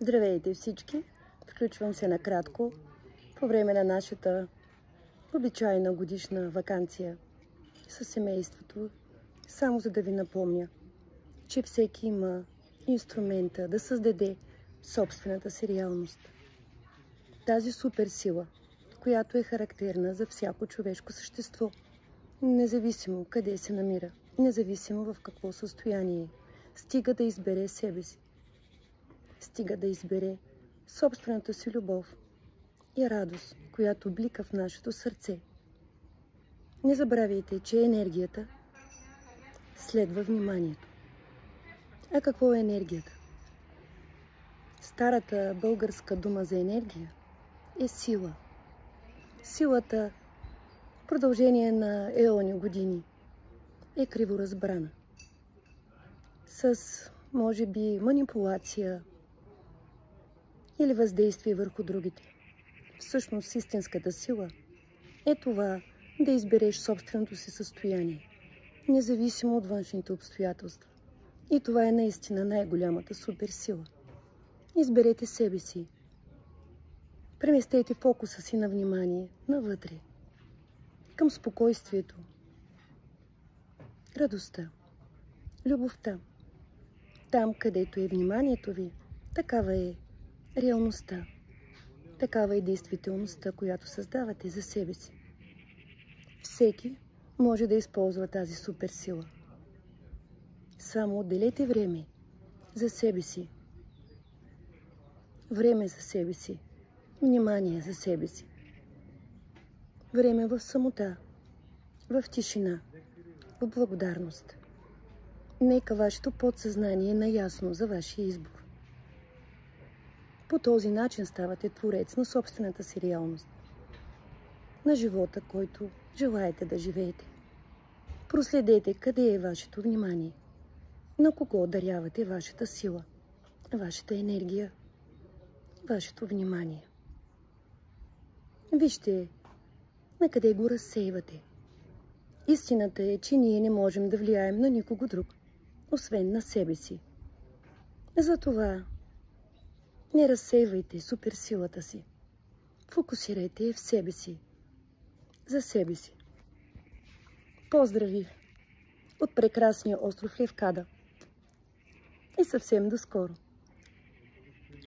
Здравейте всички! Включвам се накратко по време на нашата обичайна годишна ваканция със семейството, само за да ви напомня, че всеки има инструмента да създаде собствената си реалност. Тази суперсила, която е характерна за всяко човешко същество, независимо къде се намира, независимо в какво състояние, стига да избере себе си. Стига да избере собствената си любов и радост, която блика в нашето сърце. Не забравяйте, че енергията следва вниманието. А какво е енергията? Старата българска дума за енергия е сила. Силата в продължение на еони години е криворазбрана. С, може би, манипулация или въздействие върху другите. Всъщност истинската сила е това да избереш собственото си състояние, независимо от външните обстоятелства. И това е наистина най-голямата суперсила. Изберете себе си. Преместете фокуса си на внимание навътре, към спокойствието, радостта, любовта. Там, където е вниманието ви, такава е реалността. Такава е действителността, която създавате за себе си. Всеки може да използва тази суперсила. Само отделете време за себе си. Време за себе си. Внимание за себе си. Време в самота, в тишина, в благодарност. Нека вашето подсъзнание е наясно за вашия избор. По този начин ставате творец на собствената си реалност. На живота, който желаете да живеете. Проследете къде е вашето внимание. На кого дарявате вашата сила, вашата енергия, вашето внимание. Вижте на къде го разсейвате. Истината е, че ние не можем да влияем на никого друг, освен на себе си. Затова не разсейвайте суперсилата си. Фокусирайте я в себе си. За себе си. Поздрави от прекрасния остров Левкада. И съвсем до скоро.